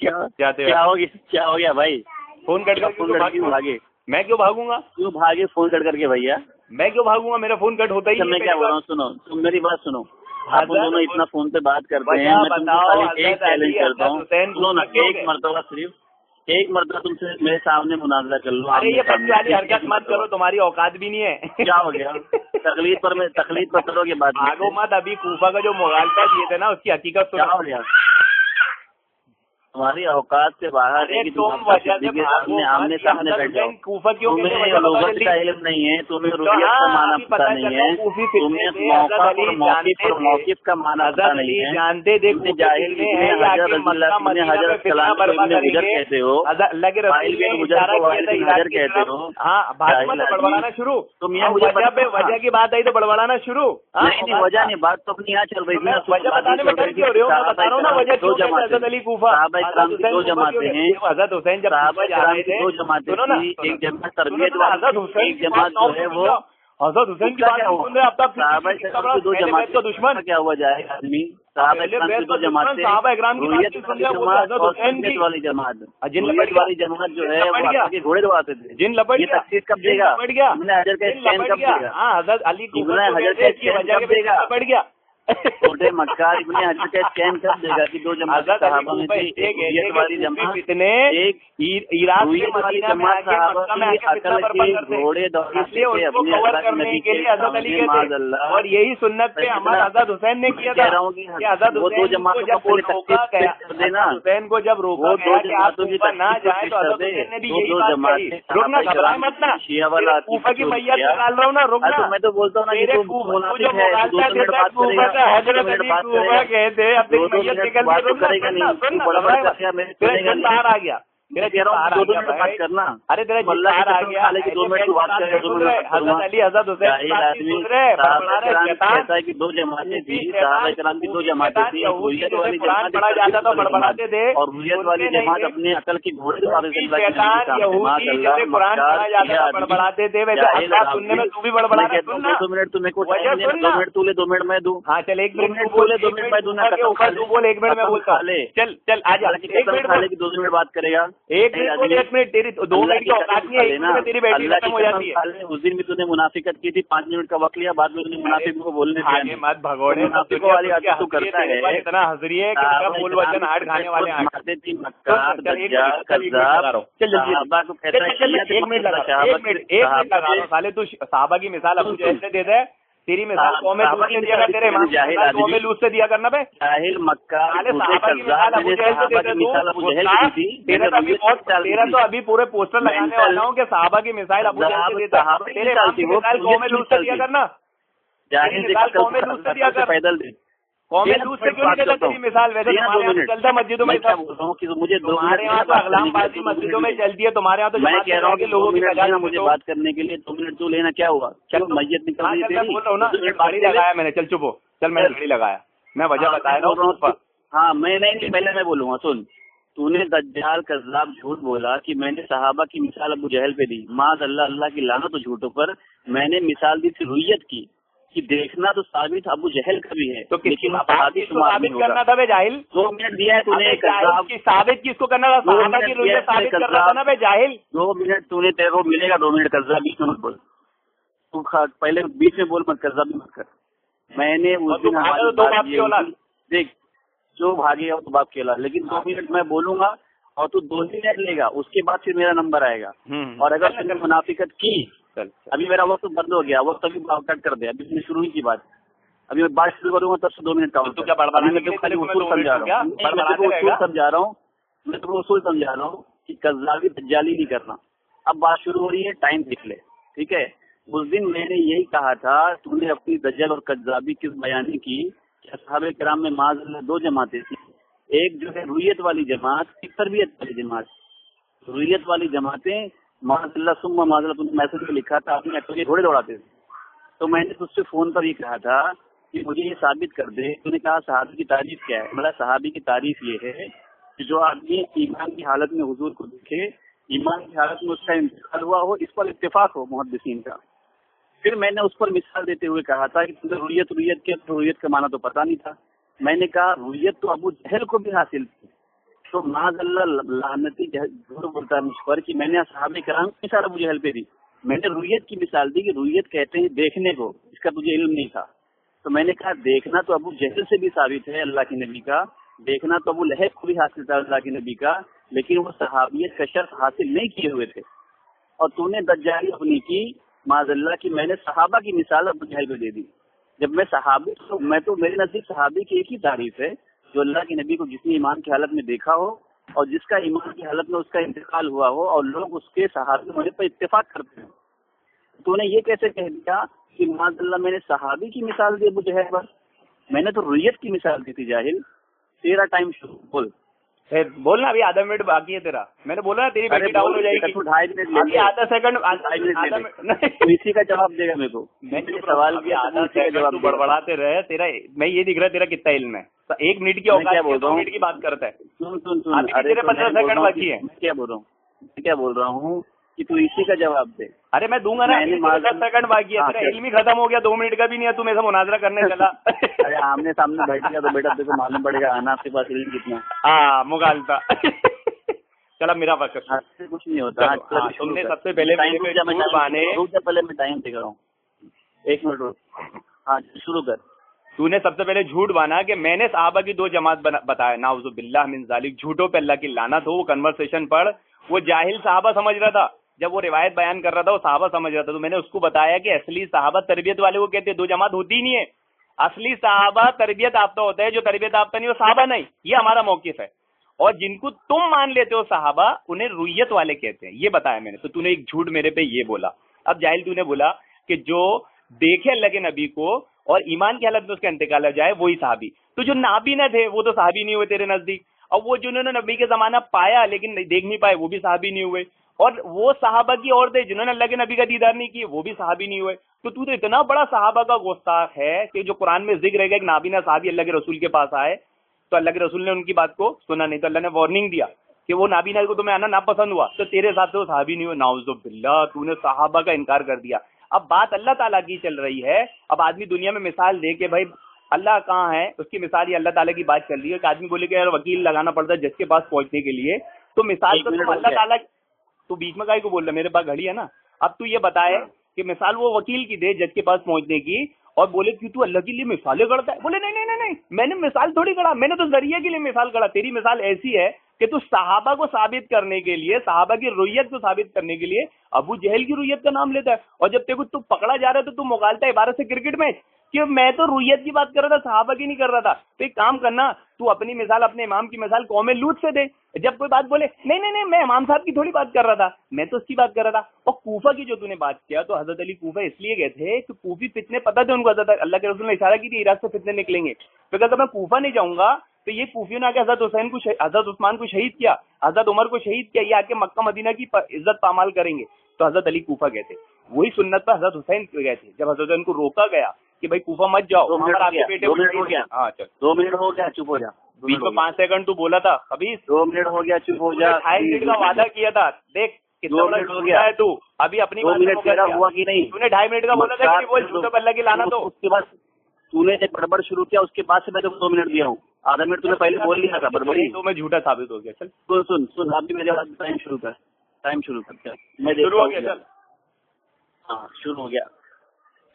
کیا ہو گیا بھائی؟ فون کٹ کر کے بھاگے؟ میں کیوں بھاگوں گا؟ کیوں بھاگے فون کٹ کر کے بھیا؟ میں کیوں بھاگوں گا؟ میرا فون کٹ ہوتا ہی میں کیا بول رہا ہوں، سنو تم میری بات سنو. آپ دونوں اتنا فون پہ بات کرتے ہیں، میں تم کو ایک چیلنج کرتا ہوں، سنو نا، ایک مرتبہ صرف ایک مرتبہ تم سے میرے سامنے مناظرہ کر لو. ارے یہ بچے والی حرکت مت کرو، تمہاری اوقات بھی نہیں ہے. کیا ہو گیا؟ تقلید پر کرو گے بات. آگو مت. ابھی کوفہ کا جو مغالطہ کیے تھے نا، اس کی حقیقت کیا ہو گیا؟ تمہاری اوقات سے باہر ہے کہ تم آمنے سامنے بیٹھ جاؤ. تمہیں لغت کا علم نہیں ہے، تمہیں رویت کا معنی پتہ نہیں ہے، تمہیں موقع اور موقف کا معنی پتہ نہیں ہے. جانتے تم جاہل حضرت کلام کو ابن حجر کہتے ہو، حجر کہتے ہو. ہاں بڑبڑانا شروع. تم یہ مجھے وجہ کی بات آئی تو بڑبڑانا شروع. نہیں وجہ نہیں، بات تو اپنی یہاں چل رہی تھی. وجہ بتانے میں ڈر کیوں رہے ہو؟ میں بتا رہا ہوں نا وجہ کیوں. حضرت علی کوفہ دو جماعتیں ہیں. حضرت حسین جب دو جماعتیں تھی، ایک جماعت تربیت والی، ایک جماعت جو ہے وہ حضرت حسین کی بات سن رہے. اب تک دو جماعت تو دشمن کیا ہوا جائے گا آدمی؟ دو جماعتیں، رویت والی جماعت، رویت والی جماعت جو ہے وہ کے گھوڑے دواتے تھے. جن لپٹ یہ تقسیم کب دے گا؟ ابن حجر کا چین کب دے گا؟ ہاں حضرت علی ابن حجر کا چین کب دے گا؟ بڑھ گیا چھوٹے مکار ابن حجر کا چین کب دے گا کہ دو جماعت صحابہ میں تھی؟ رویت والی جماعت، ایک رویت والی جماعت صحابہ کی عقل کے گھوڑے دوڑاتے تھے اپنے اللہ نبی کے سامنے معاذ اللہ. اور یہی سنت پہ ہمارا حضرت حسین نے کیا تھا. وہ دو جماعتوں کو پہلے تقسیم کر دینا. حسین کو جب روکا دو جماعتوں کی تقسیم کر دے. وہ دو جماعتیں شیعہ والا کوفہ کی میت نکال رہا ہوں نا. رکنا، میں تو بولتا ہوں نا کہ تو منافق ہے، 2 منٹ بات کرے گا، حضرت علی کوفہ کہتے اب تک میت نکل کرے گا نہیں. باہر آ گیا. بات کرنا. ارے تیرا باہر آ گیا. حضرت علی حضرت حسین کہتا ہے کہ دو جماعتیں تھی، صحابہ کرام کی 2 جماعتیں تھی. رویت والی جماعت پڑھا جاتا تھا بڑبڑاتے تھے، اور رویت والی جماعت اپنے عقل کی گھوڑے دوڑاتے تھے. قرآن پڑھا جاتا تھا بڑبڑاتے تھے. ویسے سننے میں تو بھی بڑبڑا. 2 منٹ تمہیں کچھ 2 منٹ تو لے، 2 منٹ میں دوں. ہاں چل 1 منٹ بولے، 2 منٹ میں دوں. تو بول 1 منٹ میں بولتا. چل چل آ جا. 1 منٹ کی 2 منٹ بات کرے گا. 1 منٹ تیری 2 منٹ کی اوقات نہیں ہے. 1 منٹ میں تیری بیٹری ختم ہو جاتی ہے. اس دن بھی تو نے منافقت کی تھی، 5 منٹ کا وقت لیا، بعد میں نے منافق کو بولنے دیا. مت بھگوڑے. منافقوں والی عادت تو کرتا ہے. اتنا حضری ہے کہ بول وچن آٹھ کھانے والے آتے تھی مکار دجال کذاب. صحابہ کو کہتا ہے 1 منٹ لگا سالے. تو صحابہ کی مثال ابو جہل سے دے دے. تیری مثال قوم لوط سے دیا کر. تیرے امام قوم لوط سے دیا کرنا بے. جاہل مکار تیرا تو ابھی پورے پوسٹر لگانے والا ہوں کہ صحابہ کی مثال ابو جہل سے دیتا. تیرے امام کی مثال قوم لوط سے دیا کرنا. قوم لوط سے دیا کر. پیدل دے. قوم لوط سے کیوں نہیں دیتا تیری مثال؟ ویسے تمہارے یہاں چلتا مسجدوں میں. مجھے تمہارے یہاں تو اغلام بازی مسجدوں میں چلتی ہے. تمہارے یہاں تو میں کہہ رہا ہوں کہ لوگوں کی مجھے بات کرنے کے لیے 2 منٹ تو لینا. کیا ہوا؟ چلو میت نکل رہی ہے. بول رہا ہوں نا گھڑی لگایا میں نے. چل چپ ہو. چل میں نے گھڑی لگایا. میں وجہ بتا رہا ہوں. ہاں میں نہیں، پہلے میں بولوں گا. سن، تو نے دجال کذاب جھوٹ بولا کہ میں نے صحابہ کی مثال ابو جہل پہ دی. معاذ اللہ، اللہ کی لعنت ہو جھوٹوں پر. میں نے مثال دی تھی رویت کی کہ دیکھنا تو ثابت ابو جہل کا بھی ہے، تو لیکن ثابت کرنا تھا بے جاہل. 2 منٹ دیا ہے تو نے. ثابت کس کو کرنا تھا؟ صحابہ کی رویت ثابت کرنا تھا نا بے جاہل. 2 منٹ تو نے، تیرے کو ملے گا 2 منٹ. کذاب بیچ میں مت بول. تو پہلے بیچ میں بول مت، کذاب بھی مت کر. میں نے اس دن دیکھ جو بھاگے گا تو باپ کھیلا، لیکن 2 منٹ میں بولوں گا اور تو 2 منٹ لے گا. اس کے بعد پھر میرا نمبر آئے گا. اور اگر تم نے منافقت کی، ابھی میرا وقت بند ہو گیا، وقت ابھی کٹ کر دیا. ابھی میں شروع ہی کی بات. ابھی میں بات شروع کروں گا تب سے 2 منٹ کا میں اصول سمجھا رہا ہوں. میں تم کو اصول سمجھا رہا ہوں کہ کذابی دجالی نہیں کرنا. اب بات شروع ہو رہی ہے، ٹائم دیکھ لے. ٹھیک ہے؟ اس دن میں نے یہی کہا تھا، تم نے اپنی دجل اور کذابی کس بیانی کی کہ صحابہ کرام میں معاذ اللہ 2 جماعتیں تھیں. ایک جو ہے رویت والی جماعت، ایک تربیت والی جماعت. رویت والی جماعتیں معاذ اللہ ثم معاذ اللہ، تم نے میسج میں لکھا تھا اپنے عقل کے گھوڑے دوڑاتے تھے. تو میں نے تجھ سے فون پر یہ کہا تھا کہ مجھے یہ ثابت کر دے. تو نے کہا صحابی کی تعریف کیا ہے؟ میرا صحابی کی تعریف یہ ہے کہ جو آدمی ایمان کی حالت میں حضور کو دیکھے، ایمان کی حالت میں اس کا انتقال ہوا ہو، اس پر اتفاق ہو محدثین کا. پھر میں نے اس پر مثال دیتے ہوئے کہا تھا کہ تمہیں رویت کا معنی تو پتا نہیں تھا. میں نے کہا رویت تو ابو جہل کو بھی حاصل تھی. تو معاذ اللہ لعنتی جھوٹ بولتا ہے مجھ پر کہ میں نے صحابہ کرام کی مثال ابو جہل پہ دی. میں نے رویت کی مثال دی کہ رویت کہتے ہیں دیکھنے کو، اس کا تجھے علم نہیں تھا. تو میں نے کہا دیکھنا تو ابو جہل سے بھی ثابت ہے اللہ کے نبی کا، دیکھنا تو ابو لہب کو بھی حاصل تھا اللہ کے نبی کا، لیکن وہ صحابیت کا شرط حاصل نہیں کیے ہوئے تھے. اور تو نے دجالی اپنی کی معاذ اللہ کی میں نے صحابہ کی مثال ابو جہل پہ دے دی. جب میں صحابی میں تو میرے نزدیک صحابی کی ایک ہی تعریف ہے جو اللہ کے نبی کو جس نے ایمان کی حالت میں دیکھا ہو اور جس کا ایمان کی حالت میں اس کا انتقال ہوا ہو اور لوگ اس کے صحابی ہونے پر اتفاق کرتے ہیں. تو نے یہ کیسے کہہ دیا کہ معاذ اللہ میں نے صحابی کی مثال دی ابو جہل پر؟ میں نے تو رویت کی مثال دی تھی. جاہل تیرا ٹائم شروع بول بولنا. ابھی آدھا منٹ باقی ہے تیرا. میں نے بولا تیری بیٹی ڈاؤن ہو جائے گی. 2.5 منٹ آدھا سیکنڈ اسی کا جواب دے گا میرے کو. میں سوال کیا آدھا سیکنڈ بڑبڑاتے رہے. تیرا میں یہ دکھ رہا ہے تیرا کتنا علم ہے. 1 منٹ کی اوقات ہے 2 منٹ کی بات کرتا ہے. سن تیرے 15 سیکنڈ باقی ہے. کیا بول رہا ہوں کہ تو اسی کا جواب دے. ارے میں دوں گا نا. 10 سیکنڈ باقی ہے. تیرا علم ہی ختم ہو گیا. 2 منٹ کا بھی نہیں ہے. تم ایسا مناظرہ کرنے چلا. ارے آمنے سامنے بیٹھ گیا تو بیٹا تجھے معلوم پڑے گا آنا آپ کے پاس علم کتنا. ہاں مغالطہ. چلا میرا وقت کچھ نہیں ہوتا. تم نے سب سے پہلے پہلے میں ٹائم دے رہا ہوں. 1 منٹ روک. ہاں شروع کر. تو نے سب سے پہلے جھوٹ بانا کہ میں نے صحابہ کی 2 جماعت بتایا. نعوذ باللہ من ذالک. جھوٹوں پہ اللہ کی لعنت ہو. وہ کنورسیشن پڑھ. وہ جاہل صحابہ سمجھ رہا تھا. جب وہ روایت بیان کر رہا تھا وہ صحابہ سمجھ رہا تھا. تو میں نے اس کو بتایا کہ اصلی صحابہ تربیت والے کو کہتے ہیں. 2 جماعت ہوتی ہی نہیں ہے. اصلی صحابہ تربیت یافتہ ہوتا ہے. جو تربیت یافتہ نہیں وہ صحابہ نہیں. یہ ہمارا موقف ہے. اور جن کو تم مان لیتے ہو صحابہ انہیں رویت والے کہتے ہیں. یہ بتایا میں نے. تو نے ایک جھوٹ میرے پہ یہ بولا. اب جاہل تو نے بولا کہ جو دیکھے اللہ کے نبی کو اور ایمان کی حالت میں اس کا انتقال ہو جائے وہی صحابی. تو جو نابینا تھے وہ تو صحابی نہیں ہوئے تیرے نزدیک. اور وہ جنہوں نے نبی کے زمانہ پایا لیکن دیکھ نہیں پائے وہ بھی صحابی نہیں ہوئے. اور وہ صحابہ کی عورتیں جنہوں نے اللہ کے نبی کا دیدار نہیں کی وہ بھی صحابی نہیں ہوئے. تو اتنا بڑا صحابہ کا گستاخ ہے کہ جو قرآن میں ذکر ہے کہ ایک نابینا صحابی اللہ کے رسول کے پاس آئے تو اللہ کے رسول نے ان کی بات کو سنا نہیں. تو اللہ نے وارننگ دیا کہ وہ نابینا کو تمہیں آنا ناپسند ہوا تو تیرے ساتھ سے وہ صحابی نہیں ہوئے. نعوذ باللہ. تو نے صحابہ کا انکار کر دیا. اب بات اللہ تعالیٰ کی چل رہی ہے. اب آدمی دنیا میں مثال دے کہ بھائی اللہ کہاں ہے, اس کی مثال یہ اللہ تعالیٰ کی بات چل رہی ہے کہ آدمی بولے کہ یار وکیل لگانا پڑتا ہے جج کے پاس پہنچنے کے لیے. تو مثال تو تم اللہ تعالیٰ. تو بیچ میں کائی کو بول رہا ہے, میرے پاس گھڑی ہے نا. اب تو یہ بتائے کہ مثال وہ وکیل کی دے جج کے پاس پہنچنے کی اور بولے کہ تو اللہ کے لیے مثالیں گڑتا ہے. بولے نہیں میں نے مثال تھوڑی گڑا, میں نے تو ذریعے کے لیے مثال گڑا. تیری مثال ایسی ہے کہ تو صحابہ کو ثابت کرنے کے لیے, صحابہ کی رویت کو ثابت کرنے کے لیے ابو جہل کی رویت کا نام لیتا ہے. اور جب تیرے کو تو پکڑا جا رہا ہے تو تو مغالطہ عبارت سے کرکٹ میچ کہ میں تو رویت کی بات کر رہا تھا صحابہ کی نہیں کر رہا تھا. تو ایک کام کرنا, تو اپنی مثال اپنے امام کی مثال قوم لوط سے دے. جب کوئی بات بولے نہیں میں امام صاحب کی تھوڑی بات کر رہا تھا, میں تو اس کی بات کر رہا تھا. اور کوفہ کی جو تو نے بات کیا تو حضرت علی کوفہ اس لیے گئے تھے کہ کوفی فتنے پتہ تھے ان کو. حضرت اللہ کے رسول نے اشارہ کی تھی عراق سے فتنے نکلیں گے. تو اگر میں کوفہ نہیں جاؤں گا تو یہ کوفیوں نے آ کے حضرت حسین کو حضرت عثمان کو شہید کیا, حضرت عمر کو شہید کیا, یہ آ کے مکہ مدینہ کی عزت پامال کریں گے. تو حضرت علی کوفہ گئے تھے. وہی سنت پر حضرت حسین گئے تھے جب حضرت حسین کو روکا گیا کہ بھائی کوفہ مت جاؤ. 2 منٹ ہو گیا. ہاں چل 2 منٹ ہو گیا, چپ ہو جا. بیچ میں 5 سیکنڈ تو بولا تھا. ابھی 2 منٹ ہو گیا, چپ ہو جا. 2.5 منٹ کا وعدہ کیا تھا. دیکھ کتنا بڑا ہو گیا ہے تو. ابھی اپنی 2 منٹ تیرا ہوا کہ نہیں؟ تو نے 2.5 منٹ کا بولا تھا کہ بول جھوٹوں پہ اللہ کی لعنت ہو. اس کے بعد تو نے جب بڑبڑ شروع کیا اس کے بعد سے میں تو 2 منٹ دیا ہوں. آدھا منٹ تو نے پہلے بول لیا تھا بڑبڑی. تو میں جھوٹا ثابت ہو گیا. چل سن ابھی میرے بعد ٹائم شروع کر. میں شروع ہو گیا. چل ہاں شروع ہو گیا.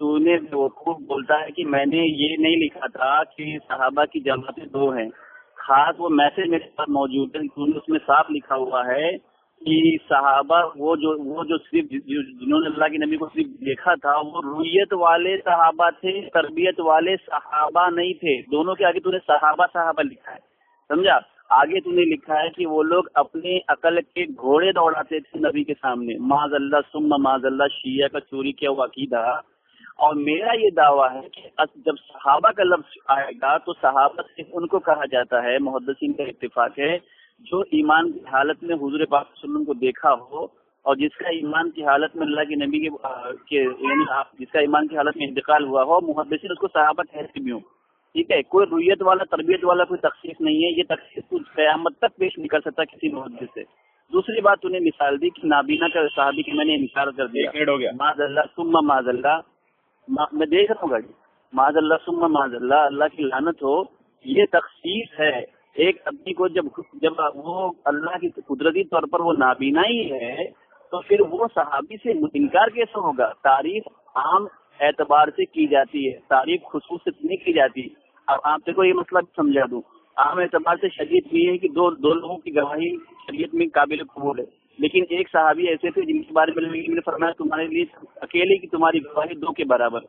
تو نے خوب بولتا ہے کہ میں نے یہ نہیں لکھا تھا کہ صحابہ کی جماعتیں 2 ہیں. خاص وہ میسج میرے پاس موجود ہے, اس میں صاف لکھا ہوا ہے کہ صحابہ وہ جو صرف جنہوں نے اللہ کے نبی کو صرف دیکھا تھا وہ رویت والے صحابہ تھے, تربیت والے صحابہ نہیں تھے. دونوں کے آگے تو نے صحابہ لکھا ہے, سمجھا. آگے تو نے لکھا ہے کہ وہ لوگ اپنے عقل کے گھوڑے دوڑاتے تھے نبی کے سامنے. معاذ اللہ ثم معاذ اللہ شیعہ کا چوری کیا ہوا عقیدہ. اور میرا یہ دعویٰ ہے کہ جب صحابہ کا لفظ آئے گا تو صحابہ صرف ان کو کہا جاتا ہے, محدثین کا اتفاق ہے, جو ایمان کی حالت میں حضور پاک صلی اللہ علیہ وسلم کو دیکھا ہو اور جس کا ایمان کی حالت میں اللہ کے نبی کے یعنی جس کا ایمان کی حالت میں انتقال ہوا ہو. محدثین اس کو صحابہ کہتے بھی ہوں. ٹھیک ہے, کوئی رویت والا تربیت والا کوئی تخصیص نہیں ہے. یہ تخصیص کچھ قیامت تک پیش نہیں کر سکتا کسی محدث سے. دوسری بات تو نے مثال دی کہ نابینا کا صحابی کی میں نے انکار کر دیا. معاذ اللہ ثم معاذ اللہ, میں دیکھ رہا ہوں گاڑی. معاذ اللہ ثم معاذ اللہ, اللہ کی لعنت ہو. یہ تخصیص ہے ایک آدمی کو جب وہ اللہ کی قدرتی طور پر وہ نابینا ہی ہے تو پھر وہ صحابی سے انکار کیسے ہوگا؟ تعریف عام اعتبار سے کی جاتی ہے، تعریف خصوص سے نہیں کی جاتی. اب آپ کو یہ مسئلہ سمجھا دوں. عام اعتبار سے شریعت میں ہے کہ دو لوگوں کی گواہی شریعت میں قابل قبول ہے، لیکن ایک صحابی ایسے تھے جن کے بارے میں فرمایا تمہارے لیے اکیلے کی تمہاری گواہی 2 کے برابر.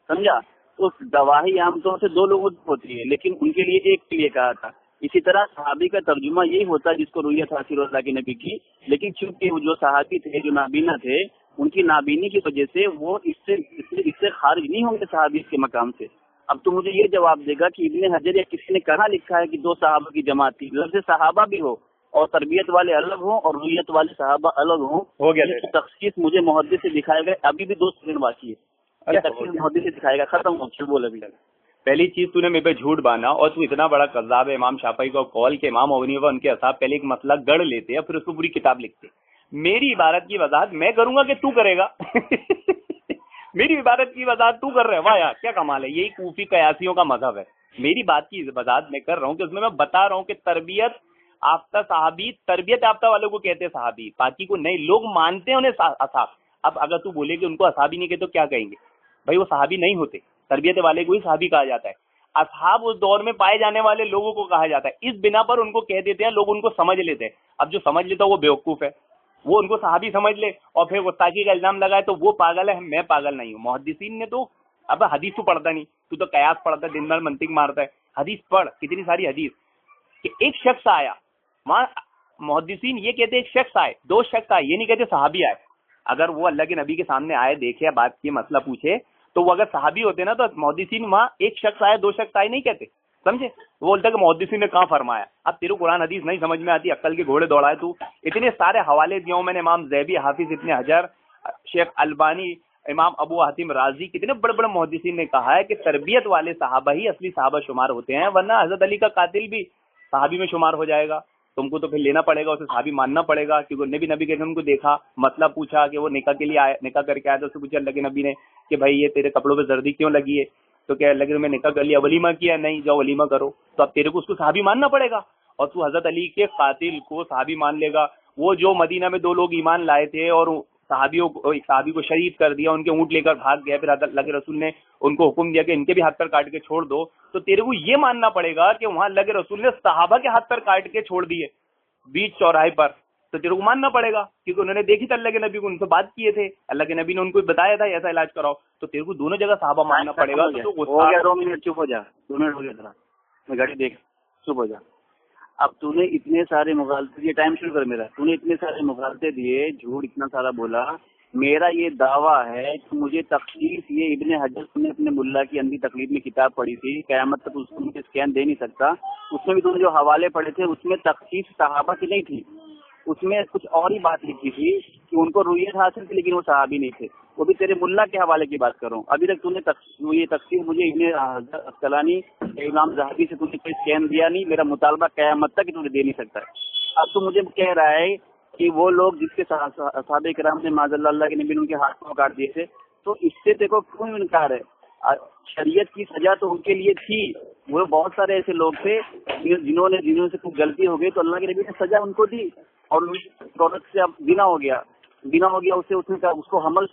سمجھا؟ تو گواہی عام طور سے 2 لوگوں کی ہوتی ہے، لیکن ان کے لیے ایک کے لیے کہا تھا. اسی طرح صحابی کا ترجمہ یہی ہوتا ہے جس کو رویت حاصل اللہ کے نبی کی، لیکن چونکہ وہ جو صحابی تھے جو نابینا تھے ان کی نابینی کی وجہ سے وہ اس سے خارج نہیں ہوں گے صحابی کے مقام سے. اب تو مجھے یہ جواب دے گا کہ ابن حجر یا کسی نے کہاں لکھا ہے کہ 2 صحابہ کی جماعت تھی؟ لفظ صحابہ بھی ہو اور تربیت والے الگ ہوں اور رویت والے صحابہ الگ ہوں. ہو گیا تخصیص مجھے محدث سے دکھائے گئے، ابھی بھی 2 سیکنڈ باقی ہے. تخصیص محدث سے دکھائے گا. ختم ہو چل بول ابھی. پہلی چیز تو نے میرے پہ جھوٹ بانا اور تو اتنا بڑا قذاب ہے امام شافعی کو کال کے امام مغنی و ان کے اصحاب پہلے ایک مسئلہ گڑھ لیتے ہیں پھر اس کو پوری کتاب لکھتے. میری عبارت کی وضاحت میں کروں گا کہ تو کرے گا؟ میری عبارت کی وضاحت تو کر رہے واہ یار کیا کمال ہے. یہی کوفی قیاسیوں کا مذہب ہے. میری بات کی وضاحت میں کر رہا ہوں کہ اس میں بتا رہا ہوں کہ تربیت یافتہ صحابی تربیت یافتہ والوں کو کہتے ہیں صحابی، باقی کو نہیں. لوگ مانتے ہیں انہیں اصحاب. اب اگر تو بولے کہ ان کو اصحابی نہیں کہتے تو کیا کہیں گے؟ بھائی وہ صحابی نہیں ہوتے. تربیت والے کو ہی صحابی کہا جاتا ہے. اصحاب اس دور میں پائے جانے والے لوگوں کو کہا جاتا ہے. اس بنا پر ان کو کہہ دیتے ہیں، لوگ ان کو سمجھ لیتے ہیں. اب جو سمجھ لیتا ہے وہ بیوقوف ہے، وہ ان کو صحابی سمجھ لے اور پھر گستاخی کا الزام لگائے تو وہ پاگل ہے. میں پاگل نہیں ہوں. محدثین نے تو اب حدیث تو پڑھتا نہیں، تو قیاس پڑھتا ہے، دن بھر منطق مارتا ہے. حدیث پڑھ، کتنی ساری حدیث کہ ایک شخص آیا وہاں. محدثین یہ کہتے ہیں ایک شخص آئے، 2 شخص آئے، یہ نہیں کہتے صحابی آئے. اگر وہ اللہ کے نبی کے سامنے آئے، دیکھے، بات کی، مسئلہ پوچھے تو وہ اگر صحابی ہوتے نا تو محدثین وہاں ایک شخص آئے 2 شخص آئے نہیں کہتے. سمجھے؟ وہ بولتا کہ محدثین نے کہاں فرمایا. اب تیرے قرآن حدیث نہیں سمجھ میں آتی، عقل کے گھوڑے دوڑائے تو. اتنے سارے حوالے دیا ہوں میں نے، امام ذہبی، حافظ ابن حجر، شیخ البانی، امام ابو حاتم رازی، کتنے بڑے بڑے محدثین نے کہا ہے کہ تربیت والے صحابہ ہی اصلی صحابہ شمار ہوتے ہیں، ورنہ حضرت علی کا قاتل بھی صحابی میں شمار ہو جائے گا. تم کو تو پھر لینا پڑے گا، اسے صحابی ماننا پڑے گا، کیونکہ نبی کے ان کو دیکھا، مسئلہ پوچھا کہ وہ نکاح کے لیے آئے، نکاح کر کے آیا تو اس سے پوچھا اللہ کے نبی نے کہ بھائی یہ تیرے کپڑوں پہ زردی کیوں لگی ہے؟ تو کیا اللہ کے میں نکاح کر لیا، ولیمہ کیا؟ نہیں، جاؤ ولیمہ کرو. تو اب تیرے کو اس کو صحابی ماننا پڑے گا. اور تو حضرت علی کے قاتل کو صحابی مان لے گا. وہ جو مدینہ میں 2 لوگ ایمان لائے تھے اور صحابی کو شہید کر دیا، ان کے اونٹ لے کر بھاگ گیا، پھر اللہ کے رسول نے ان کو حکم دیا کہ ان کے بھی ہاتھ پر کاٹ کے چھوڑ دو. تو تیرے کو یہ ماننا پڑے گا کہ وہاں اللہ کے رسول نے صحابہ کے ہاتھ پر کاٹ کے چھوڑ دیے بیچ چوراہے پر. تو تیرے کو ماننا پڑے گا کیونکہ انہوں نے دیکھی تھا اللہ کے نبی کو، ان سے بات کیے تھے، اللہ کے نبی نے ان کو بتایا تھا ایسا علاج کراؤ. تو تیرے کو دونوں جگہ صحابہ ماننا پڑے گا. ہو گیا 2 منٹ، چپ ہو جا. 2 منٹ ہو گیا، ذرا میں گاڑی دیکھ، چپ ہو جا. اب تو نے اتنے سارے مغالطے، یہ ٹائم شروع کر میرا. تو نے اتنے سارے مغالطے دیے، جھوٹ اتنا سارا بولا. میرا یہ دعویٰ ہے کہ مجھے تخصیص یہ ابن حجر نے اپنے ملا کی اندھی تقلید میں کتاب پڑھی تھی، قیامت تک اس کو مجھے اسکین دے نہیں سکتا. اس میں بھی تو نے جو حوالے پڑھے تھے اس میں تخصیص صحابہ کی نہیں تھی، اس میں کچھ اور ہی بات لکھی تھی کہ ان کو رویت حاصل تھی لیکن وہ صحابی نہیں تھے. وہ بھی تیرے ملا کے حوالے کی بات کر رہا ہوں. ابھی تک تو نے یہ تفسیر مجھے ابن عسقلانی امام ذہبی سے تو نے کوئی اسکین دیا نہیں. میرا مطالبہ قیامت تک تو نے دے نہیں سکتا. اب تو مجھے کہہ رہا ہے کہ وہ لوگ جس کے صحابہ کرام نے معاذ اللہ کے نبی نے ان کے ہاتھ کو کاٹ دیے تھے، تو اس سے دیکھو کیوں انکار ہے؟ شریعت کی سزا تو ان کے لیے تھی. وہ بہت سارے ایسے لوگ تھے جنہوں سے کچھ غلطی ہو گئی تو اللہ کے نبی نے سزا ان کو دی اور عورت سے اب بنا ہو گیا اس کو حمل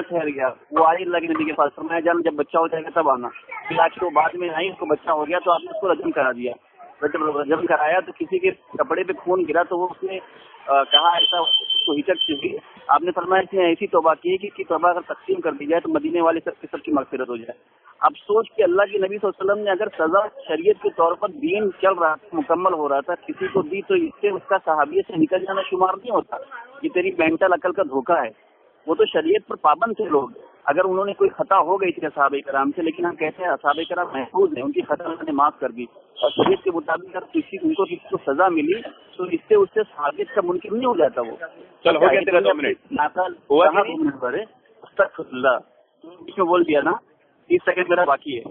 ٹھہر گیا. وہ آئی اللہ کے نبی کے پاس، فرمایا جان جب بچہ ہو جائے گا تب آنا. پھر آخر وہ بعد میں آئی، اس کو بچہ ہو گیا تو آپ نے اس کو رجم کرا دیا. جب رجم کرایا تو کسی کے کپڑے پہ خون گرا تو وہ اس نے کہا ایسا اس کو ہچک چکی. آپ نے فرمایا کہ ایسی توبہ کی کہ اس کی توبہ اگر تقسیم کر دی جائے تو مدینے والے سب کی مغفرت ہو جائے. اب سوچ کہ اللہ کے نبی صلی اللہ علیہ وسلم نے اگر سزا شریعت کے طور پر دین چل رہا مکمل ہو رہا تھا کسی کو دی تو اس سے اس کا صحابیت سے نکل جانا شمار نہیں ہوتا. یہ تیری مینٹل عقل کا دھوکہ ہے. وہ تو شریعت پر پابند تھے لوگ، اگر انہوں نے کوئی خطا ہو گئی تھی صحابہ کرام سے، لیکن ہم کہتے ہیں صحابہ کرام محفوظ ہیں، ان کی خطا اللہ نے معاف کر دی. اور شریعت کے مطابق اگر کسی کو سزا ملی تو اس سے صحابیت کا منکر نہیں ہو جاتا. وہ چل ہو گیا تیرا 2 منٹ اس میں بول دیا نا 30 سیکنڈ میرا باقی ہے.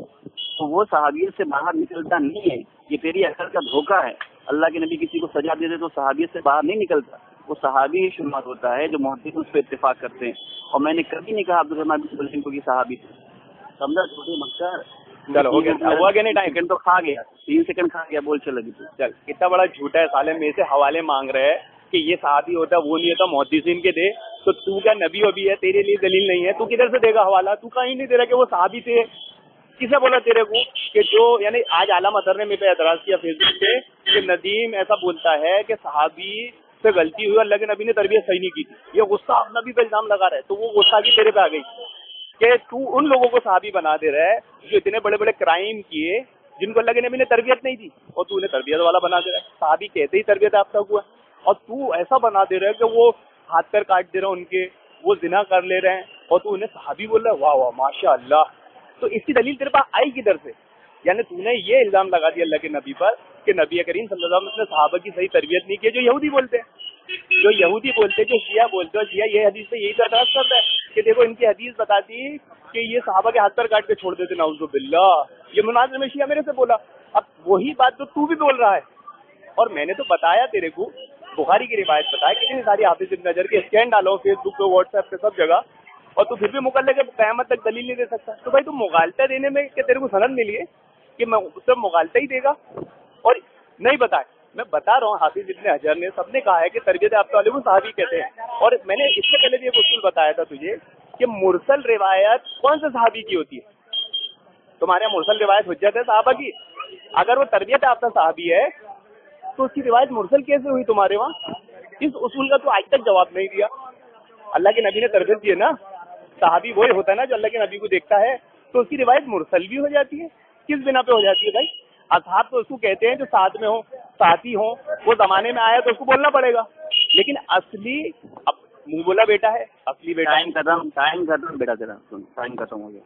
تو وہ صحابیت سے باہر نکلتا نہیں ہے. یہ تیری عقل کا دھوکہ ہے. اللہ کے نبی کسی کو سزا دے دے تو صحابیت سے باہر نہیں نکلتا، وہ صحابی ہی شمار ہوتا ہے جو محدث اس پہ اتفاق کرتے ہیں. اور میں نے کبھی نہیں کہا عبدالرحمن بن سلیم کو کہ صحابی سمجھا. چھوٹے مکر چلو ہو گیا کہ نہیں ٹائم؟ سیکنڈ تو کھا گیا, 3 سیکنڈ کھا گیا, بول چل گی. چل اتنا بڑا جھوٹا ہے سالے, میرے سے حوالے مانگ رہے ہیں کہ یہ صحابی ہوتا ہے وہ نہیں ہوتا, محدثین کے دے, تو تو کیا نبی وبی ہے, تیرے لیے دلیل نہیں ہے, تو کدھر سے دے گا حوالہ؟ تو کہیں نہیں دے رہا کہ وہ صحابی تھے. کسے بولا تیرے کو کہ جو, یعنی آج اعلیٰ مظہر نے میرے پہ اعتراض کیا فیس بک پہ کہ ندیم ایسا بولتا ہے کہ صحابی سے غلطی ہوئی, اللہ کے نبی نے تربیت صحیح نہیں کی تھی, یہ غصہ نبی پہ الزام لگا رہا ہے. تو وہ غصہ کی تیرے پہ آ گئی کہ تو ان لوگوں کو صحابی بنا دے رہا ہے جو اتنے بڑے بڑے کرائم کیے جن کو اللہ کے نبی نے تربیت نہیں دی, اور تو انہیں تربیت والا بنا دے رہا ہے. صحابی کہتے ہی تربیت یافتہ ہوا, اور تو ایسا بنا دے رہا ہے کہ وہ ہاتھ پیر کاٹ دے رہا ان کے, وہ زنا کر لے رہے ہیں, اور تو انہیں صحابی بول رہا ہے. واہ واہ ماشاء اللہ. تو اس کی دلیل تیرے پاس آئی کدھر سے؟ یعنی تو نے یہ الزام لگا دیا اللہ کے نبی پر کہ نبی کریم صلی اللہ علیہ وسلم نے صحابہ کی صحیح تربیت نہیں کی, جو یہودی بولتے ہیں, جو شیعہ بولتے ہیں. شیعہ یہ حدیث سے یہی اعتراض کرتا ہے کہ دیکھو ان کی حدیث بتاتی کہ یہ صحابہ کے ہاتھ پر کاٹ کے چھوڑ دیتے, نعوذ باللہ. یہ مناظر میں شیعہ میرے سے بولا, اب وہی بات تو بھی بول رہا ہے. اور میں نے تو بتایا تیرے کو, بخاری کی روایت بتایا, کتنی ساری حافظ ابن حجر کے اسکین ڈالو فیس بک پہ, واٹس ایپ پہ, سب جگہ, اور تو پھر بھی مقلد کے قیامت تک دلیل نہیں دے سکتا. تو بھائی تو مغالطہ دینے میں کہ تیرے کو سند ملی ہے کہ میں صرف مغالطہ ہی دے گا اور نہیں بتائے؟ میں بتا رہا ہوں حافظ ابن حجر نے, سب نے کہا ہے کہ تربیت یافتہ والے کو صحابی کہتے ہیں. اور میں نے اس سے پہلے بھی ایک اصول بتایا تھا تجھے کہ مرسل روایت کون سے صحابی کی ہوتی ہے؟ تمہارے یہاں مرسل روایت حجت ہے صحابہ کی. اگر وہ تربیت یافتہ صحابی ہے تو اس کی روایت مرسل کیسے ہوئی تمہارے وہاں؟ اس اصول کا تو آج تک جواب نہیں دیا. اللہ کے نبی نے تربیت دی ہے نا, صحابی وہی ہوتا ہے نا جو اللہ کے نبی کو دیکھتا ہے, تو اس کی روایت مرسل بھی ہو جاتی ہے. کس بنا پہ ہو جاتی ہے بھائی؟ اصحاب تو اس کو کہتے ہیں جو ساتھ میں ہوں, ساتھی ہوں, وہ زمانے میں آیا تو اس کو بولنا پڑے گا. لیکن اصلی اب منہ بولا بیٹا ہے, اصلی بیٹا. ٹائم ختم بیٹا تیرا, ٹائم ختم ہو گیا.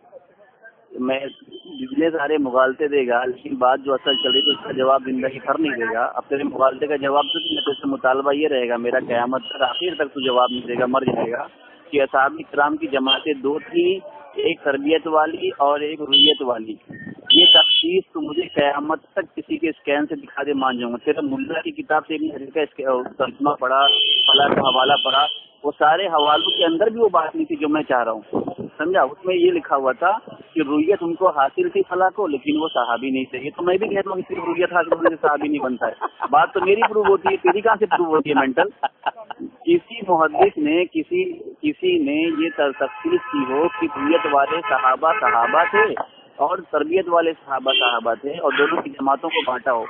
میں جتنے سارے مغالطے دے گا, لیکن بات جو اصل چل رہی تو اس کا جواب زندگی بھر نہیں دے گا. اب تیرے مغالطے کا جواب تو سے مطالبہ یہ رہے گا میرا قیامت تک, آخر تک تو جواب نہیں دے گا, مر جائے گا کہ اصحاب کرام کی جماعتیں 2 تھیں, ایک تربیت والی اور ایک رویت والی. یہ تخصیص تو مجھے قیامت تک کسی کے اسکین سے دکھا دے, مان جاؤں گا. تیرا ملا کی کتاب سے ترجمہ پڑھا, فلاں کا حوالہ پڑھا, وہ سارے حوالوں کے اندر بھی وہ بات نہیں تھی جو میں چاہ رہا ہوں, سمجھا؟ اس میں یہ لکھا ہوا تھا کہ رویت ان کو حاصل تھی فلاں کو, لیکن وہ صحابی نہیں تھے. یہ تو میں بھی کہتا ہوں کہ صرف رویت حاصل ہونے سے صحابی نہیں بنتا ہے. بات تو میری پروو ہوتی ہے, تیری کہاں سے پروو ہوتی ہے مینٹل؟ کسی محدث نے کسی نے یہ تفصیل کی ہو کہ رویت والے صحابہ تھے اور تربیت والے صحابہ تھے, اور دونوں کی جماعتوں کو بانٹا ہو,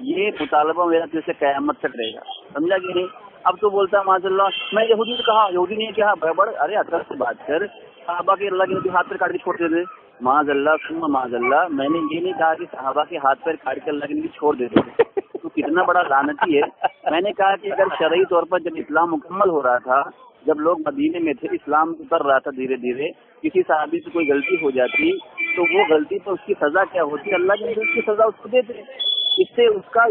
یہ مطالبہ میرا پھر سے قیامت تک رہے گا, سمجھا کہ نہیں؟ اب تو بولتا ہے معاذ اللہ میں یہودی نے کہا, یہودی نے کہا, بڑبڑ. ارے اکثر سے بات کر, صحابہ کے اللہ کے ہاتھ پیر کاٹ کے چھوڑتے تھے, معاذ اللہ سن معاذ اللہ. میں نے یہ نہیں کہا کہ صحابہ کے ہاتھ پیر کاٹ کے اللہ کے نبی چھوڑ دیتے تھے, تو کتنا بڑا لعنتی ہے. میں نے کہا کہ اگر شرعی طور پر جب اسلام مکمل ہو رہا تھا, جب لوگ مدینے میں تھے, اسلام اتر رہا تھا دھیرے دھیرے, کسی صحابی سے کوئی غلطی ہو جاتی تو وہ غلطی تو اس کی سزا کیا ہوتی؟ اللہ کے نبی اس کی سزا اس کو دیتے, اس سے اس کا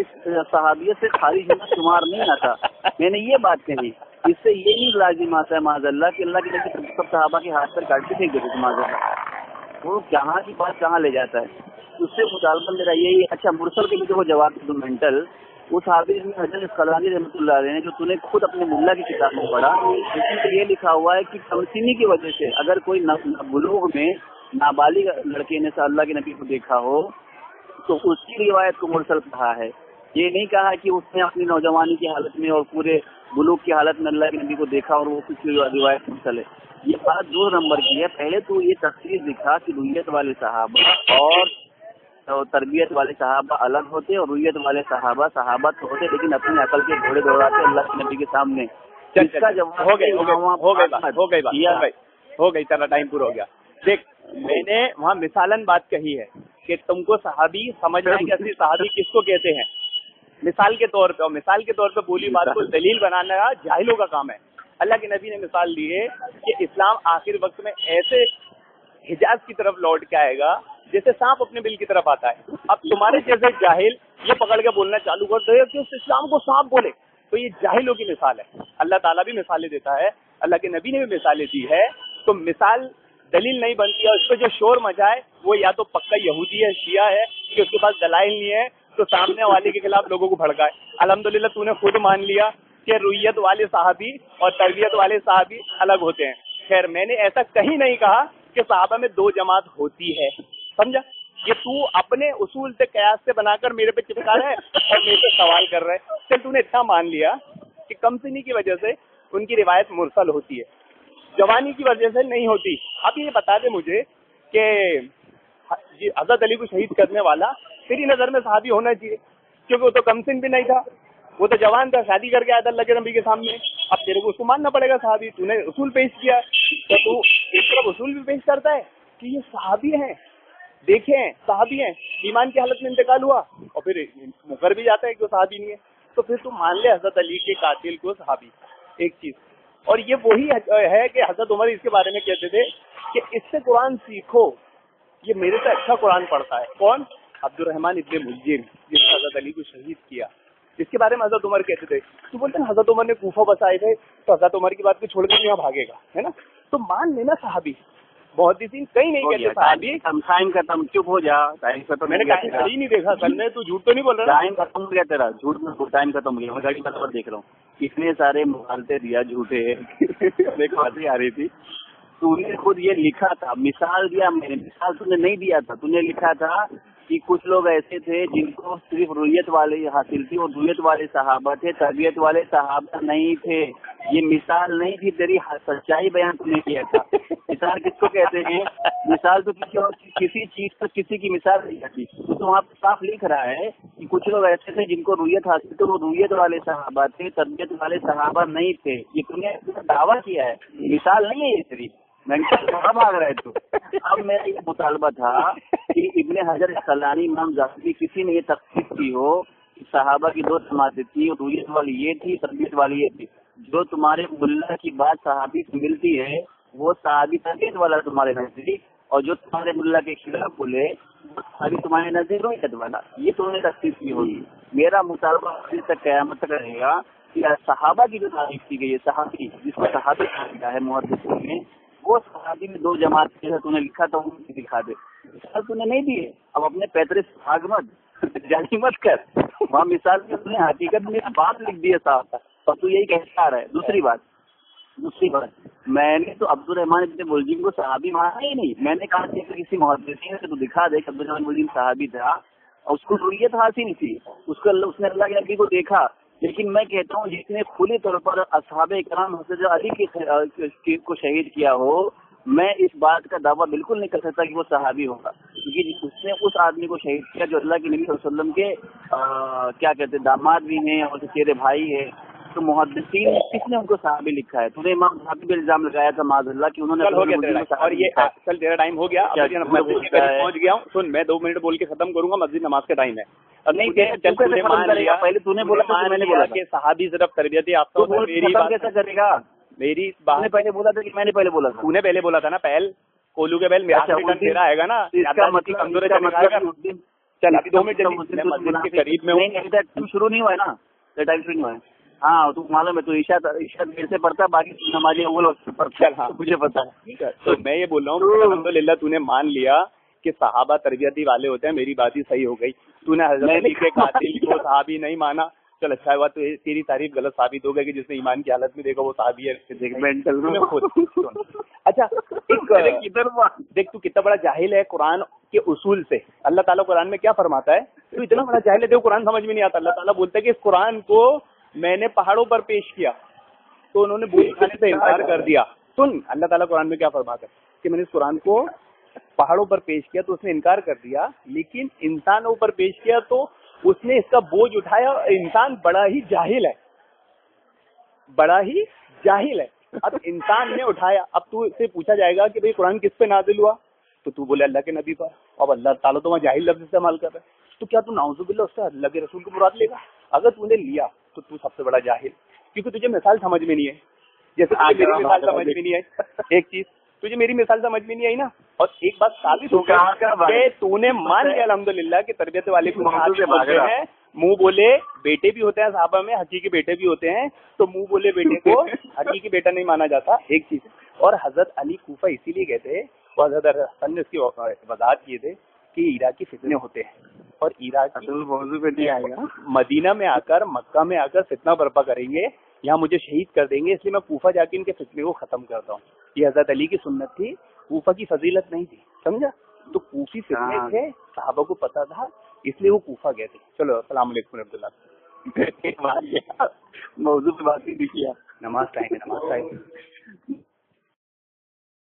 صحابیت سے خارج ہونا شمار نہیں آتا. میں نے یہ بات کہی, اس سے یہ نہیں لازم آتا ہے معاذ اللہ کہ اللہ کے نبی سب صحابہ کے ہاتھ پر کاٹ کے پھینک دیتے معاذ اللہ. وہ کہاں کی بات کہاں لے جاتا ہے, اس سے مطالبہ میرا یہی. اچھا مرسل کے لیے وہ جواب دوں مینٹل, اس حافظ حجر اسقلانی رحمۃ اللہ علیہ نے جو تو نے خود اپنے ملا کی کتاب میں پڑھا, اس میں یہ لکھا ہوا ہے کہ کمسینی کی وجہ سے اگر کوئی بلوغ میں نابالغ لڑکے نے اللہ کے نبی کو دیکھا ہو تو اس کی روایت کو مرسل کہا ہے. یہ نہیں کہا کہ اس نے اپنی نوجوانی کی حالت میں اور پورے بلوغ کی حالت میں اللہ کے نبی کو دیکھا اور وہ کچھ روایت مرسل ہے. یہ بات 2 نمبر کی ہے. پہلے تو یہ تفصیل دکھا کہ رویت والے صحابہ اور تربیت والے صحابہ الگ ہوتے, اور رویت والے صحابہ تو ہوتے لیکن اپنی عقل کے گھوڑے دوڑاتے اللہ کے نبی کے سامنے. اس کا جواب ہو گئی چلا ٹائم پورا ہو گیا. دیکھ میں نے وہاں مثالن بات کہی ہے کہ تم کو صحابی سمجھنا ہے کہ اصلی صحابی کس کو کہتے ہیں, مثال کے طور پہ, اور مثال کے طور پہ بولی بات کو دلیل بنانا جاہلوں کا کام ہے. اللہ کے نبی نے مثال دی ہے کہ اسلام آخر وقت میں ایسے حجاز کی طرف لوٹ کے آئے گا جیسے سانپ اپنے بل کی طرف آتا ہے. اب تمہارے جیسے جاہل یہ پکڑ کے بولنا چالو کر دے کہ اس اسلام کو سانپ بولے, تو یہ جاہلوں کی مثال ہے. اللہ تعالیٰ بھی مثالیں دیتا ہے, اللہ کے نبی نے بھی مثالیں دی ہے. تو مثال دلیل نہیں بنتی ہے. اس پہ جو شور مچائے وہ یا تو پکا یہودی ہے, شیعہ ہے, کہ اس کے پاس دلائل نہیں ہے تو سامنے والے کے خلاف لوگوں کو بھڑکائے. الحمدللہ تو نے خود مان لیا کہ رویت والے صحابی اور تربیت والے صحابی الگ ہوتے ہیں. خیر میں نے ایسا کہیں نہیں کہا کہ صحابہ میں 2 جماعت ہوتی ہے, سمجھا؟ یہ تو اپنے اصول سے قیاس سے بنا کر میرے پہ چپکا رہا ہے اور میرے سے سوال کر رہا ہے. چل تو نے اتنا مان لیا کہ کم سنی کی وجہ سے ان کی روایت مرسل ہوتی ہے, جوانی کی وجہ سے نہیں ہوتی. اب یہ بتا دے مجھے کہ حضرت علی کو شہید کرنے والا تیری نظر میں صحابی ہونا چاہیے, کیونکہ وہ تو کم سن بھی نہیں تھا, وہ تو جوان تھا, شادی کر کے آیا تھا اللہ کے نبی کے سامنے. اب تیرے کو اس کو ماننا پڑے گا صحابی. تو نے اصول پیش کیا تو تو ایک طرف اصول بھی پیش کرتا ہے کہ یہ صحابی ہیں, دیکھیں صحابی ہیں, ایمان کی حالت میں انتقال ہوا, اور پھر مقر بھی جاتا ہے کہ وہ صحابی نہیں ہے. تو پھر تو مان لے حضرت علی کے قاتل کو صحابی. ایک چیز اور یہ وہی ہے کہ حضرت عمر اس کے بارے میں کہتے تھے کہ اس سے قرآن سیکھو, یہ میرے سے اچھا قرآن پڑھتا ہے. کون؟ عبد الرحمن ابن ملجم, جس نے حضرت علی کو شہید کیا. اس کے بارے میں حضرت عمر کہتے تھے. تو بولتے ہیں حضرت عمر نے کوفہ بسائے تھے تو حضرت عمر کی بات کو چھوڑ کر یہاں بھاگے گا, ہے نا. تو مان لینا صحابی. محدثین کہیں نہیں کہتے صحابی. ٹائم ختم, چپ ہو جا. ٹائم ختم. میں نے ٹائم صحیح نہیں دیکھا سر میں, تو جھوٹ تو نہیں بول رہا. ٹائم ختم ہو گیا تیرا, جھوٹ میں ٹائم ختم ہو گیا. میں گاڑی پر دیکھ رہا ہوں اتنے سارے مغالطے دیا جھوٹے. دیکھ باتیں آ رہی تھی. تو نے خود یہ لکھا تھا, مثال دیا میں نے. مثال تو نے نہیں دیا تھا, تو نے لکھا تھا کہ کچھ لوگ ایسے تھے جن کو صرف رویت والے حاصل تھی, اور رویت والے صحابہ تھے, تربیت والے صحابہ نہیں تھے. یہ مثال نہیں تھی, تیری سچائی بیان تم نے کیا تھا. مثال کس کو کہتے ہیں؟ مثال تو کسی چیز پر کسی کی مثال نہیں آتی. تو وہاں صاف لکھ رہا ہے کہ کچھ لوگ ایسے تھے جن کو رویت حاصل تھی, وہ رویت والے صحابہ تھے, تربیت والے صحابہ نہیں تھے. یہ تم نے دعویٰ کیا ہے, مثال نہیں ہے یہ تیری. میں کہاں بھاگ رہے تو. اب میرا یہ مطالبہ تھا کہ ابن حجر اسقلانی, امام ذہبی, کسی نے یہ تخصیص کی ہو کہ صحابہ کی دو جماعتیں تھیں, رویت والی یہ تھی, تربیت والی یہ تھی. جو تمہارے ملا کی بات صحابی سے ملتی ہے وہ صحابی تربیت والا تمہارے نزدیک, اور جو تمہارے ملا کے خلاف بولے وہ صحابی تمہارے نزدیک رویت والا. یہ تم نے تخصیص کی ہوگی. میرا مطالبہ ابھی تک قیامت تک رہے گا کہ صحابہ کی جو تعریف کی گئی ہے, صحابی جس کو صحابی کہا گیا ہے محدثین میں, وہ صحابی میں دو جماعت جیسا تو نے لکھا تھا وہ دکھا دے. مثال تو نے نہیں دی ہے. اب اپنے پیترے سے بھاگ مت, جانی مت کر. وہاں مثال کی تم نے حقیقت میں بات لکھ دی ہے صاحب, اور تو یہی کہتا رہا ہے. دوسری بات میں نے تو عبد الرحمن ابن ملجم کو صحابی مانا ہی نہیں. میں نے کہا کہ کسی محدثین سے تو دکھا دے کہ عبد الرحمن ملجم صحابی تھا اور اس کو رویت حاصل تھی, اس نے اللہ کے نبی کو دیکھا. لیکن میں کہتا ہوں جس نے کھلی طور پر اصحاب کرام حضرت علی کو شہید کیا ہو, میں اس بات کا دعویٰ بالکل نہیں کر سکتا کہ وہ صحابی ہوگا, کیونکہ اس نے اس آدمی کو شہید کیا جو اللہ کے نبی صلی اللہ علیہ وسلم کے کیا کہتے ہیں داماد بھی ہیں اور چچیرے بھائی ہیں. تو محدثین کس نے ان کو صحابی لکھا ہے؟ تو نے امام صحابی پہ الزام لگایا تھا معاذ اللہ کہ انہوں نے. اور یہ چل تیرا ٹائم ہو گیا, پہنچ گیا ہوں. سن, میں 2 منٹ بول کے ختم کروں گا, مسجد نماز کا ٹائم ہے. پہلے تو نے بولا, میں نے بولا کہ صحابی صرف تربیت یافتہ کیسا کرے گا؟ میری بات پہلے بولا تھا کہ میں نے پہلے بولا تھا. تو نے پہلے بولا تھا نا, پہل کولو کے پہل میرا تیرا آئے گا نا. چل ابھی 2 منٹ مسجد کے قریب میں ہوں. شروع نہیں ہوا ہے نا, ٹائم شروع نہیں ہوا ہے. ہاں تو معلوم ہے, تو عشاء دیر سے پڑھتا, باقی نمازیں اول وقت سے پڑھتا. ہاں مجھے پتا ہے. تو میں یہ بول رہا ہوں الحمدللہ تو نے مان لیا کہ صحابہ تربیتی والے ہوتے ہیں, میری بات ہی صحیح ہو گئی. تو نے حضرت علی کے قاتل کو صحابی نہیں مانا, چل اچھا ہوا, تو تیری تعریف غلط ثابت ہو گئی کہ جس نے ایمان کی حالت میں دیکھا وہ صحابی ہے. اچھا دیکھ, تو کتنا بڑا جاہل ہے قرآن کے اصول سے. اللہ تعالیٰ قرآن میں کیا فرماتا ہے؟ تو اتنا بڑا جاہل ہے, دیکھو قرآن سمجھ میں نہیں آتا. اللہ تعالیٰ بولتا ہے کہ اس قرآن کو میں نے پہاڑوں پر پیش کیا تو انہوں نے بوجھ کھانے سے انکار کر دیا. سن, اللہ تعالیٰ قرآن میں کیا فرماتا ہے کہ میں نے اس قرآن کو پہاڑوں پر پیش کیا تو اس نے انکار کر دیا, لیکن انسانوں پر پیش کیا تو اس نے اس کا بوجھ اٹھایا. انسان بڑا ہی جاہل ہے, بڑا ہی جاہل ہے. اب انسان نے اٹھایا, اب تو سے پوچھا جائے گا کہ بھئی قرآن کس پہ نازل ہوا, تو بولے اللہ کے نبی پر. اب اللہ تعالیٰ تو وہاں جاہل لفظ استعمال کر رہا ہے, تو کیا تو نعوذ باللہ اس سے اللہ کے رسول کو مراد لے گا؟ اگر تو نے لیا تو تو سب سے بڑا جاہل, کیونکہ تجھے مثال سمجھ میں نہیں ہے. جیسے میری مثال سمجھ میں نہیں آئی, ایک چیز تجھے میری مثال سمجھ میں نہیں آئی نا, اور ایک بات ثابت ہو کہ تو نے مان لیا الحمدللہ کہ تربیت والے کو ہیں. منہ بولے بیٹے بھی ہوتے ہیں صحابہ میں, حقیقی بیٹے بھی ہوتے ہیں, تو منہ بولے بیٹے کو حقیقی بیٹا نہیں مانا جاتا. ایک چیز. اور حضرت علی کوفہ اسی لیے کہتے ہیں, اور حضرت حسن نے اس کی وضاحت کیے تھے کہ عراقی فتنے ہوتے ہیں, اور عراقی مدینہ میں آ کر مکہ میں آ کر فتنہ برپا کریں گے, یہاں مجھے شہید کر دیں گے, اس لیے میں کوفہ جا کے ان کے فتنے کو ختم کرتا ہوں. یہ حضرت علی کی سنت تھی, کوفہ کی فضیلت نہیں تھی. سمجھا؟ تو کوفی فتنے تھے, صحابہ کو پتا تھا, اس لیے وہ کوفہ گئے تھے. چلو السلام علیکم عبداللہ. موضوع پہ بات نہیں کیا. نماز ٹائم ہے, نماز ٹائم.